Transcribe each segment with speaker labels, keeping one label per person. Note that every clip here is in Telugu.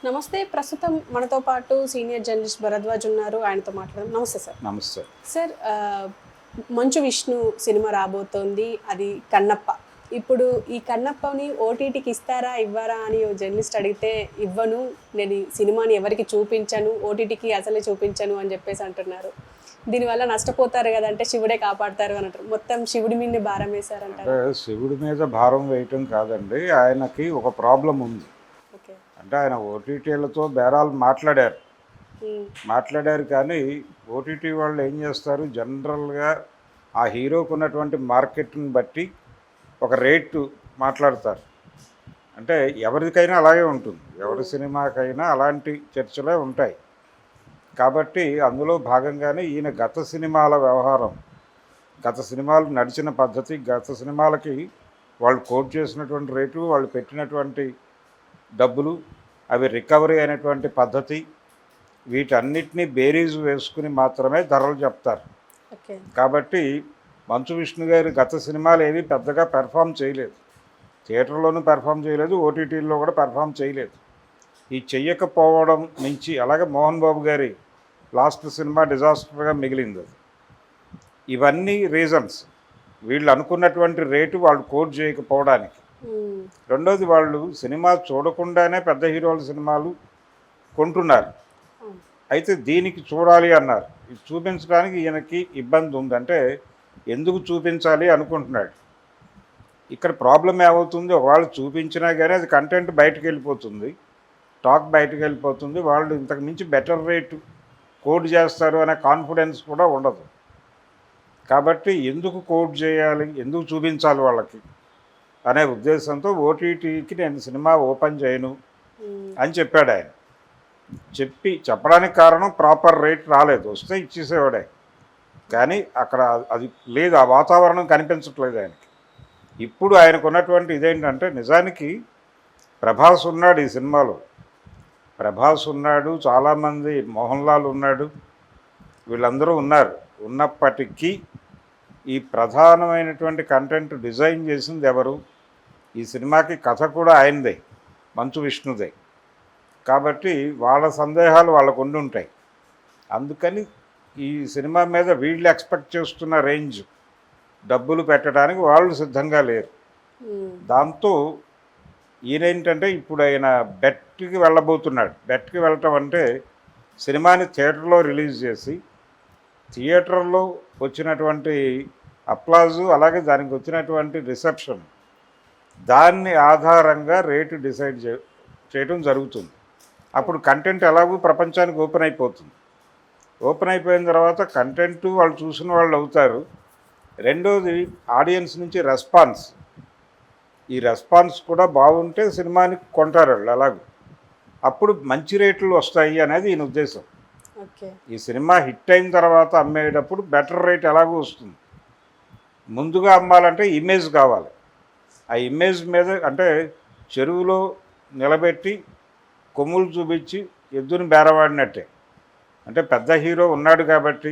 Speaker 1: నమస్తే. ప్రస్తుతం మనతో పాటు సీనియర్ జర్నలిస్ట్ భరద్వాజ్ ఉన్నారు. ఆయనతో మాట్లాడదాం. నమస్తే సార్.
Speaker 2: నమస్తే.
Speaker 1: సార్, మంచు విష్ణు సినిమా రాబోతోంది. అది కన్నప్ప. ఇప్పుడు ఈ కన్నప్పని ఓటీటీకి ఇస్తారా ఇవ్వరా అని ఓ జర్నలిస్ట్ అడిగితే ఇవ్వను, నేను ఈ సినిమాని ఎవరికి చూపించను, ఓటీటీకి అసలే చూపించను అని చెప్పేసి అంటున్నారు. దీనివల్ల నష్టపోతారు కదా, అంటే శివుడే కాపాడతారు అని అంటారు. మొత్తం శివుడి మీద భారం వేశారంటారు.
Speaker 2: శివుడి మీద భారం వేయటం కాదండి, ఆయనకి ఒక ప్రాబ్లం ఉంది.
Speaker 1: ఓకే.
Speaker 2: అంటే ఆయన ఓటీటీలతో బేరాలు మాట్లాడారు కానీ ఓటీటీ వాళ్ళు ఏం చేస్తారు, జనరల్గా ఆ హీరోకు ఉన్నటువంటి మార్కెట్ని బట్టి ఒక రేటు మాట్లాడతారు. అంటే ఎవరికైనా అలాగే ఉంటుంది, ఎవరి సినిమాకైనా అలాంటి చర్చలే ఉంటాయి. కాబట్టి అందులో భాగంగానే ఈయన గత సినిమాల వ్యవహారం, గత సినిమాలు నడిచిన పద్ధతి, గత సినిమాలకి వాళ్ళు కోట్ చేసినటువంటి రేటు, వాళ్ళు పెట్టినటువంటి డబ్బులు, అవి రికవరీ అయినటువంటి పద్ధతి, వీటన్నిటినీ బేరీజు వేసుకుని మాత్రమే ధరలు చెప్తారు. కాబట్టి మంచు విష్ణు గారి గత సినిమాలు ఏవి పెద్దగా పెర్ఫామ్ చేయలేదు, థియేటర్లోనూ పెర్ఫామ్ చేయలేదు, ఓటీటీల్లో కూడా పెర్ఫామ్ చేయలేదు. ఈ చెయ్యకపోవడం నుంచి, అలాగే మోహన్ బాబు గారి లాస్ట్ సినిమా డిజాస్టర్గా మిగిలింది. అది ఇవన్నీ రీజన్స్. వీళ్ళు అనుకున్నటువంటి రేటు వాళ్ళు కోట్ చేయకపోవడానికి. రెండోది, వాళ్ళు సినిమా చూడకుండానే పెద్ద హీరోల సినిమాలు కొంటున్నారు. అయితే దీనికి చూడాలి అన్నారు. ఇది చూపించడానికి ఈయనకి ఇబ్బంది ఉందంటే ఎందుకు చూపించాలి అనుకుంటున్నాడు. ఇక్కడ ప్రాబ్లం ఏమవుతుంది, ఒకవేళ చూపించినా కానీ అది కంటెంట్ బయటకు వెళ్ళిపోతుంది, టాక్ బయటకు వెళ్ళిపోతుంది, వాళ్ళు ఇంతకు మించి బెటర్ రేటు కోడ్ చేస్తారు అనే కాన్ఫిడెన్స్ కూడా ఉండదు. కాబట్టి ఎందుకు కోడ్ చేయాలి, ఎందుకు చూపించాలి వాళ్ళకి అనే ఉద్దేశంతో ఓటీటీకి నేను సినిమా ఓపెన్ చేయను అని చెప్పాడు ఆయన. చెప్పడానికి కారణం ప్రాపర్ రేట్ రాలేదు, వస్తే ఇచ్చేసేవాడే. కానీ అక్కడ అది లేదు, ఆ వాతావరణం కనిపించట్లేదు ఆయనకి. ఇప్పుడు ఆయనకు ఉన్నటువంటి ఇదేంటంటే, నిజానికి ప్రభాస్ ఉన్నాడు ఈ సినిమాలో, ప్రభాస్ ఉన్నాడు, చాలామంది, మోహన్ లాల్ ఉన్నాడు, వీళ్ళందరూ ఉన్నారు. ఉన్నప్పటికీ ఈ ప్రధానమైనటువంటి కంటెంట్ డిజైన్ చేసింది ఎవరు, ఈ సినిమాకి కథ కూడా ఆయనదే, మంచు విష్ణుదే. కాబట్టి వాళ్ళ సందేహాలు వాళ్ళకు ఉండి ఉంటాయి. అందుకని ఈ సినిమా మీద వీళ్ళు ఎక్స్పెక్ట్ చేస్తున్న రేంజ్ డబ్బులు పెట్టడానికి వాళ్ళు సిద్ధంగా లేరు. దాంతో ఈయనేంటంటే ఇప్పుడు ఆయన బెట్కి వెళ్ళబోతున్నాడు. బెట్కి వెళ్ళటం అంటే సినిమాని థియేటర్లో రిలీజ్ చేసి థియేటర్లో వచ్చినటువంటి అప్లాజు, అలాగే దానికి వచ్చినటువంటి రిసెప్షన్, దాన్ని ఆధారంగా రేటు డిసైడ్ చేయడం జరుగుతుంది. అప్పుడు కంటెంట్ ఎలాగూ ప్రపంచానికి ఓపెన్ అయిపోతుంది. ఓపెన్ అయిపోయిన తర్వాత కంటెంట్ వాళ్ళు చూసిన వాళ్ళు అవుతారు. రెండోది, ఆడియన్స్ నుంచి రెస్పాన్స్, ఈ రెస్పాన్స్ కూడా బాగుంటే సినిమాని కొంటారు వాళ్ళు అలాగూ. అప్పుడు మంచి రేట్లు వస్తాయి అనేది ఈయన ఉద్దేశం. ఈ సినిమా హిట్ అయిన తర్వాత అమ్మేటప్పుడు బెటర్ రేట్ ఎలాగూ వస్తుంది. ముందుగా అమ్మాలంటే ఇమేజ్ కావాలి. ఆ ఇమేజ్ మీద, అంటే చెరువులో నిలబెట్టి కొమ్ములు చూపించి ఎద్దుని బేరవాడినట్టే. అంటే పెద్ద హీరో ఉన్నాడు కాబట్టి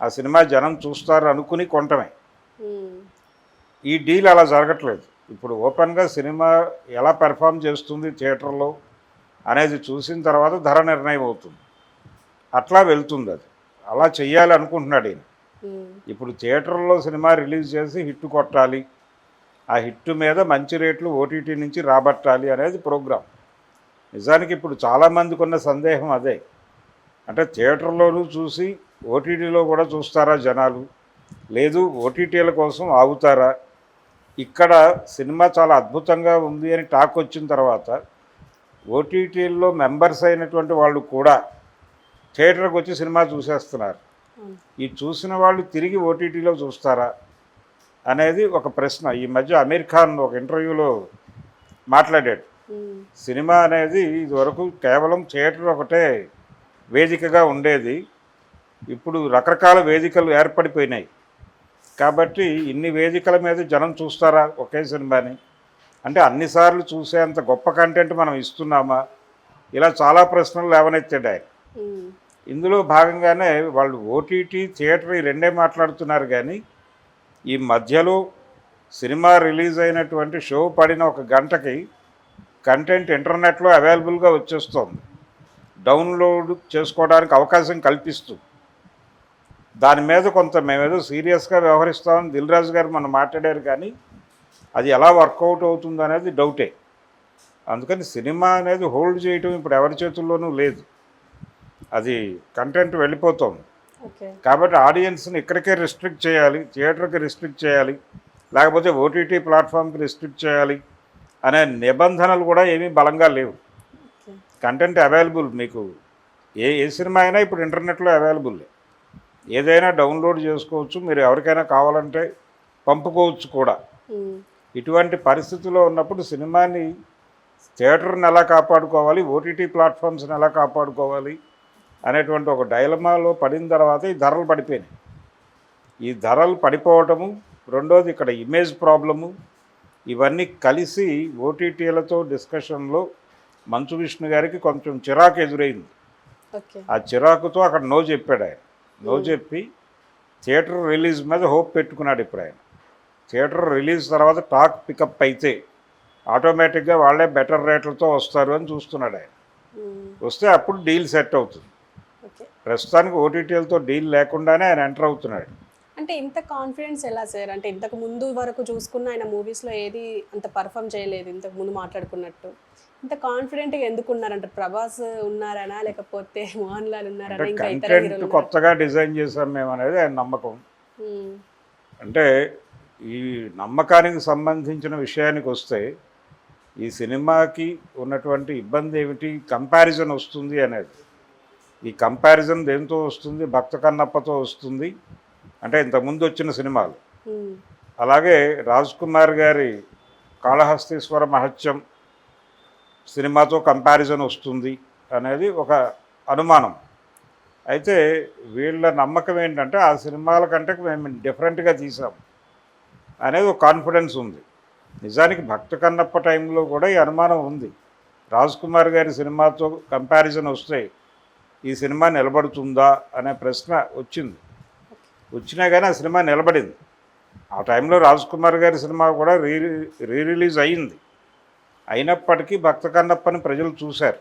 Speaker 2: ఆ సినిమా జనం చూస్తారు అనుకుని కొంటమే. ఈ డీల్ అలా జరగట్లేదు. ఇప్పుడు ఓపెన్గా సినిమా ఎలా పెర్ఫామ్ చేస్తుంది థియేటర్లో అనేది చూసిన తర్వాత ధర నిర్ణయం అవుతుంది. అట్లా వెళ్తుంది అది. అలా చెయ్యాలి అనుకుంటున్నాడు ఈయన. ఇప్పుడు థియేటర్లో సినిమా రిలీజ్ చేసి హిట్ కొట్టాలి, ఆ హిట్ మీద మంచి రేట్లు ఓటీటీ నుంచి రాబట్టాలి అనేది ప్రోగ్రాం. నిజానికి ఇప్పుడు చాలామందికి ఉన్న సందేహం అదే. అంటే థియేటర్లోనూ చూసి ఓటీటీలో కూడా చూస్తారా జనాలు, లేదు ఓటీటీల కోసం ఆగుతారా? ఇక్కడ సినిమా చాలా అద్భుతంగా ఉంది అని టాక్ వచ్చిన తర్వాత ఓటీటీల్లో మెంబర్స్ అయినటువంటి వాళ్ళు కూడా థియేటర్కి వచ్చి సినిమా చూసేస్తున్నారు. ఈ చూసిన వాళ్ళు తిరిగి ఓటీటీలో చూస్తారా అనేది ఒక ప్రశ్న. ఈ మధ్య అమీర్ ఖాన్ ఒక ఇంటర్వ్యూలో మాట్లాడాడు. సినిమా అనేది ఇదివరకు కేవలం థియేటర్ ఒకటే వేదికగా ఉండేది, ఇప్పుడు రకరకాల వేదికలు ఏర్పడిపోయినాయి. కాబట్టి ఇన్ని వేదికల మీద జనం చూస్తారా ఒకే సినిమాని? అంటే అన్నిసార్లు చూసేంత గొప్ప కంటెంట్ మనం ఇస్తున్నామా? ఇలా చాలా ప్రశ్నలు లేవనెత్తాడు ఆయన. ఇందులో భాగంగానే వాళ్ళు ఓటీటీ, థియేటర్ ఈ రెండే మాట్లాడుతున్నారు. కానీ ఈ మధ్యలో సినిమా రిలీజ్ అయినటువంటి షో పడిన ఒక గంటకి కంటెంట్ ఇంటర్నెట్లో అవైలబుల్గా వచ్చేస్తుంది, డౌన్లోడ్ చేసుకోవడానికి అవకాశం కల్పిస్తూ దాని మీద కొంత మేమేదో సీరియస్గా వ్యవహరిస్తామని దిల్ రాజు గారు మనం మాట్లాడారు, కానీ అది ఎలా వర్కౌట్ అవుతుంది అనేది డౌటే. అందుకని సినిమా అనేది హోల్డ్ చేయటం ఇప్పుడు ఎవరి చేతుల్లోనూ లేదు, అది కంటెంట్ వెళ్ళిపోతుంది.
Speaker 1: ఓకే.
Speaker 2: కాబట్టి ఆడియన్స్ని ఇక్కడికే రిస్ట్రిక్ట్ చేయాలి, థియేటర్కి రిస్ట్రిక్ట్ చేయాలి, లేకపోతే ఓటీటీ ప్లాట్ఫామ్కి రిస్ట్రిక్ట్ చేయాలి అనే నిబంధనలు కూడా ఏమీ బలంగా లేవు.
Speaker 1: ఓకే.
Speaker 2: కంటెంట్ అవైలబుల్, మీకు ఏ సినిమా అయినా ఇప్పుడు ఇంటర్నెట్లో అవైలబుల్, ఏదైనా డౌన్లోడ్ చేసుకోవచ్చు, మీరు ఎవరికైనా కావాలంటే పంపుకోవచ్చు కూడా. ఇటువంటి పరిస్థితుల్లో ఉన్నప్పుడు సినిమాని, థియేటర్ని ఎలా కాపాడుకోవాలి, ఓటీటీ ప్లాట్ఫామ్స్ని ఎలా కాపాడుకోవాలి అనేటువంటి ఒక డైలమాలో పడిన తర్వాత ఈ ధరలు పడిపోయినాయి. ఈ ధరలు పడిపోవటము, రెండోది ఇక్కడ ఇమేజ్ ప్రాబ్లము, ఇవన్నీ కలిసి ఓటీటీలతో డిస్కషన్లో మంచు విష్ణు గారికి కొంచెం చిరాకు ఎదురైంది.
Speaker 1: ఓకే.
Speaker 2: ఆ చిరాకుతో అక్కడ నో చెప్పాడు ఆయన. నో చెప్పి థియేటర్ రిలీజ్ మీద హోప్ పెట్టుకున్నాడు. ఇప్పుడు ఆయన థియేటర్ రిలీజ్ తర్వాత టాక్ పికప్ అయితే ఆటోమేటిక్గా వాళ్ళే బెటర్ రేట్లతో వస్తారు అని చూస్తున్నాడు ఆయన. వస్తే అప్పుడు డీల్ సెట్ అవుతుంది.
Speaker 1: ఓకే.
Speaker 2: ప్రస్తుతానికి ఓటీటీలతో డీల్ లేకుండానే ఆయన ఎంటర్ అవుతున్నాడు.
Speaker 1: అంటే ఇంత కాన్ఫిడెన్స్ ఎలా సార్? అంటే ఇంతకు ముందు వరకు చూసుకున్న ఆయన మూవీస్లో ఏది అంత పర్ఫామ్ చేయలేదు, ఇంతకు ముందు మాట్లాడుకున్నట్టు. ఇంత కాన్ఫిడెంట్గా ఎందుకు ఉన్నారంటారు? ప్రభాస్ ఉన్నారనా, లేకపోతే మోహన్ లాల్ ఉన్నారనా, ఇంకా ఇతర
Speaker 2: కంటెంట్
Speaker 1: హీరోలు?
Speaker 2: కొత్తగా డిజైన్ చేశాం మేము అనేది ఆయన నమ్మకం. అంటే ఈ నమ్మకానికి సంబంధించిన విషయానికి వస్తే, ఈ సినిమాకి ఉన్నటువంటి ఇబ్బంది ఏమిటి, కంపారిజన్ వస్తుంది అనేది. ఈ కంపారిజన్ దేంతో వస్తుంది? భక్త కన్నప్పతో వస్తుంది. అంటే ఇంతకుముందు వచ్చిన సినిమాలు, అలాగే రాజ్ కుమార్ గారి కాళహస్తీశ్వర మహత్యం సినిమాతో కంపారిజన్ వస్తుంది అనేది ఒక అనుమానం. అయితే వీళ్ళ నమ్మకం ఏంటంటే ఆ సినిమాల కంటే మేము డిఫరెంట్గా తీసాం అనేది ఒక కాన్ఫిడెన్స్ ఉంది. నిజానికి భక్త కన్నప్ప టైంలో కూడా ఈ అనుమానం ఉంది. రాజ్ కుమార్ గారి సినిమాతో కంపారిజన్ వస్తే ఈ సినిమా నిలబడుతుందా అనే ప్రశ్న వచ్చింది. వచ్చినా కానీ ఆ సినిమా నిలబడింది. ఆ టైంలో రాజ్ కుమార్ గారి సినిమా కూడా రీ రిలీజ్ అయ్యింది. అయినప్పటికీ భక్త కన్నప్పని ప్రజలు చూశారు.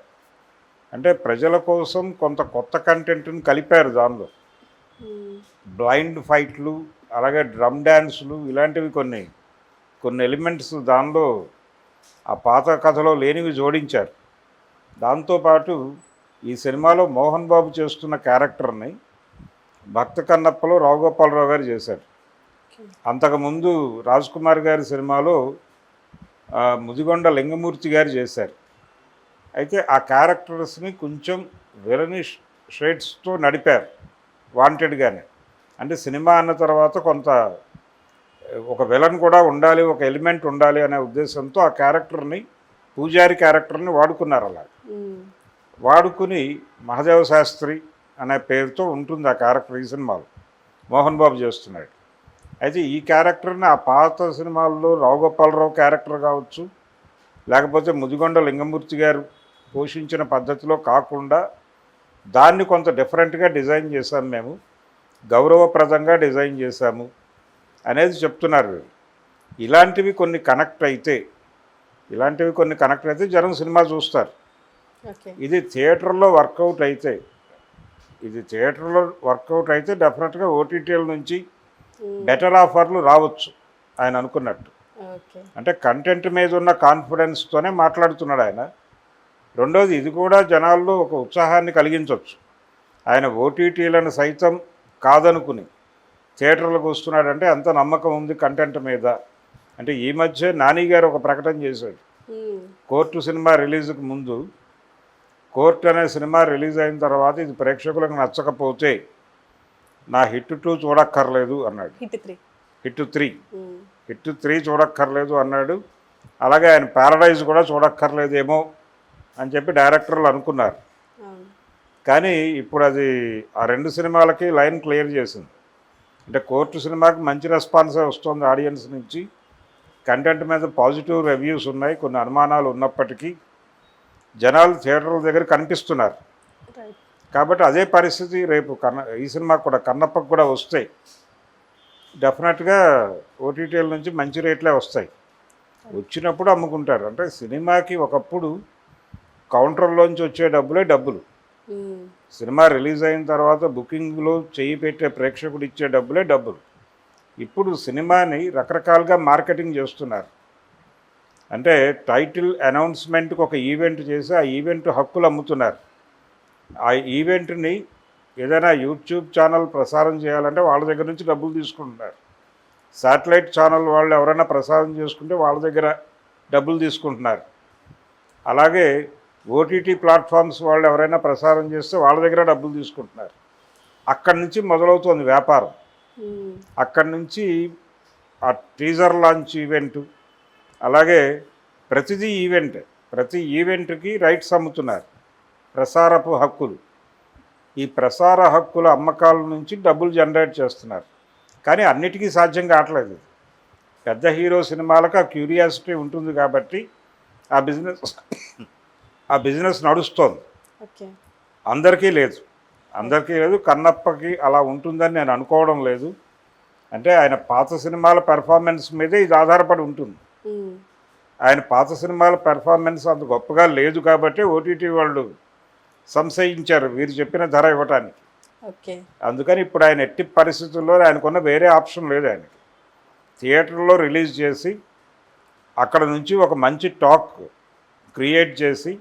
Speaker 2: అంటే ప్రజల కోసం కొంత కొత్త కంటెంట్ని కలిపారు దానిలో. బ్లైండ్ ఫైట్లు, అలాగే డ్రమ్ డ్యాన్సులు, ఇలాంటివి కొన్ని ఎలిమెంట్స్ దానిలో ఆ పాత కథలో లేనివి జోడించారు. దాంతోపాటు ఈ సినిమాలో మోహన్ బాబు చేస్తున్న క్యారెక్టర్ని భక్త కన్నప్పలో రావుగోపాలరావు గారు చేశారు. అంతకుముందు రాజ్ కుమార్ గారి సినిమాలో ముదిగొండ లింగమూర్తి గారు చేశారు. అయితే ఆ క్యారెక్టర్స్ని కొంచెం విలనిష్ షేడ్స్తో నడిపారు వాంటెడ్గానే. అంటే సినిమా అన్న తర్వాత కొంత ఒక విలన్ కూడా ఉండాలి, ఒక ఎలిమెంట్ ఉండాలి అనే ఉద్దేశంతో ఆ క్యారెక్టర్ని, పూజారి క్యారెక్టర్ని వాడుకున్నారు. అలా వాడుకుని మహదేవ శాస్త్రి అనే పేరుతో ఉంటుంది ఆ క్యారెక్టర్ ఈ సినిమాలో మోహన్ బాబు చేస్తున్నాడు. అయితే ఈ క్యారెక్టర్ని ఆ పాత సినిమాల్లో రావుగోపాలరావు క్యారెక్టర్ కావచ్చు, లేకపోతే ముదిగొండ లింగమూర్తి గారు పోషించిన పద్ధతిలో కాకుండా దాన్ని కొంత డిఫరెంట్గా డిజైన్ చేశాము, మేము గౌరవప్రదంగా డిజైన్ చేశాము అనేది చెప్తున్నారు. ఇలాంటివి కొన్ని కనెక్ట్ అయితే జనం సినిమా చూస్తారు. ఇది థియేటర్లో వర్కౌట్ అయితే డెఫినెట్గా ఓటీటీల నుంచి బెటర్ ఆఫర్లు రావచ్చు ఆయన అనుకున్నట్టు. అంటే కంటెంట్ మీద ఉన్న కాన్ఫిడెన్స్తోనే మాట్లాడుతున్నాడు ఆయన. రెండోది, ఇది కూడా జనాల్లో ఒక ఉత్సాహాన్ని కలిగించవచ్చు. ఆయన ఓటీటీలను సైతం కాదనుకుని థియేటర్లకు వస్తున్నాడంటే అంత నమ్మకం ఉంది కంటెంట్ మీద. అంటే ఈ మధ్య నాని గారు ఒక ప్రకటన చేశాడు. కోర్టు సినిమా రిలీజ్కి ముందు, కోర్టు అనే సినిమా రిలీజ్ అయిన తర్వాత ఇది ప్రేక్షకులకు నచ్చకపోతే నా హిట్ 2 చూడక్కర్లేదు అన్నాడు. హిట్ 3 చూడక్కర్లేదు అన్నాడు. అలాగే ఆయన ప్యారడైజ్ కూడా చూడక్కర్లేదేమో అని చెప్పి డైరెక్టర్లు అనుకున్నారు. కానీ ఇప్పుడు అది ఆ 2 సినిమాలకి లైన్ క్లియర్ చేసింది. అంటే కోర్టు సినిమాకి మంచి రెస్పాన్సే వస్తుంది ఆడియన్స్ నుంచి, కంటెంట్ మీద పాజిటివ్ రివ్యూస్ ఉన్నాయి. కొన్ని అనుమానాలు ఉన్నప్పటికీ జనాలు థియేటర్ల దగ్గర కనిపిస్తున్నారు. కాబట్టి అదే పరిస్థితి రేపు ఈ సినిమాకు కూడా, కన్నప్పకు కూడా వస్తాయి. డెఫినెట్గా ఓటీటీల నుంచి మంచి రేట్లే వస్తాయి. వచ్చినప్పుడు అమ్ముకుంటారు. అంటే సినిమాకి ఒకప్పుడు కౌంటర్లోంచి వచ్చే డబ్బులే డబ్బులు.
Speaker 1: మ్మ్.
Speaker 2: సినిమా రిలీజ్ అయిన తర్వాత బుకింగ్లో చేయి పెట్టే ప్రేక్షకుడు ఇచ్చే డబ్బులే డబ్బులు. ఇప్పుడు సినిమాని రకరకాలుగా మార్కెటింగ్ చేస్తున్నారు. అంటే టైటిల్ అనౌన్స్మెంట్కి ఒక ఈవెంట్ చేసి ఆ ఈవెంట్ హక్కులు అమ్ముతున్నారు. ఆ ఈవెంట్ని ఏదైనా యూట్యూబ్ ఛానల్ ప్రసారం చేయాలంటే వాళ్ళ దగ్గర నుంచి డబ్బులు తీసుకుంటున్నారు. శాటిలైట్ ఛానల్ వాళ్ళు ఎవరైనా ప్రసారం చేసుకుంటే వాళ్ళ దగ్గర డబ్బులు తీసుకుంటున్నారు. అలాగే ఓటీటీ ప్లాట్ఫామ్స్ వాళ్ళు ఎవరైనా ప్రసారం చేస్తే వాళ్ళ దగ్గర డబ్బులు తీసుకుంటున్నారు. అక్కడి నుంచి మొదలవుతుంది వ్యాపారం.
Speaker 1: మ్మ్.
Speaker 2: అక్కడి నుంచి ఆ టీజర్ లాంచ్ ఈవెంటు, అలాగే ప్రతిదీ ఈవెంట్, ప్రతి ఈవెంట్కి రైట్స్ అమ్ముతున్నారు, ప్రసారపు హక్కులు. ఈ ప్రసార హక్కుల అమ్మకాల నుంచి డబ్బులు జనరేట్ చేస్తున్నారు. కానీ అన్నిటికీ సాధ్యం కావట్లేదు. పెద్ద హీరో సినిమాలకు ఆ క్యూరియాసిటీ ఉంటుంది కాబట్టి ఆ బిజినెస్ నడుస్తోంది.
Speaker 1: ఓకే.
Speaker 2: అందరికీ లేదు. కన్నప్పకి అలా ఉంటుందని నేను అనుకోవడం లేదు. అంటే ఆయన పాత సినిమాల పెర్ఫార్మెన్స్ మీదే ఇది ఆధారపడి ఉంటుంది.
Speaker 1: మ్మ్.
Speaker 2: ఆయన పాత సినిమాల పెర్ఫార్మెన్స్ అంత గొప్పగా లేదు కాబట్టి ఓటీటీ వాళ్ళు సంశయించారు వీరు చెప్పిన ధర ఇవ్వటానికి.
Speaker 1: ఓకే.
Speaker 2: అందుకని ఇప్పుడు ఆయన ఎట్టి పరిస్థితుల్లో ఆయనకున్న వేరే ఆప్షన్ లేదు. ఆయనకి థియేటర్లో రిలీజ్ చేసి అక్కడ నుంచి ఒక మంచి టాక్ క్రియేట్ చేసి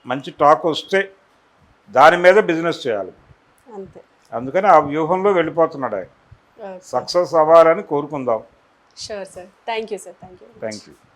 Speaker 2: మంచి టాక్ వస్తే దాని మీద బిజినెస్ చేయాలి.
Speaker 1: అంతే.
Speaker 2: అందుకని ఆ వ్యూహంలో వెళ్ళిపోతున్నాడు ఆయన.
Speaker 1: ఓకే.
Speaker 2: సక్సెస్ అవ్వాలని కోరుకుందాం.
Speaker 1: Sure sir. Thank you sir. Thank you.
Speaker 2: Thank you.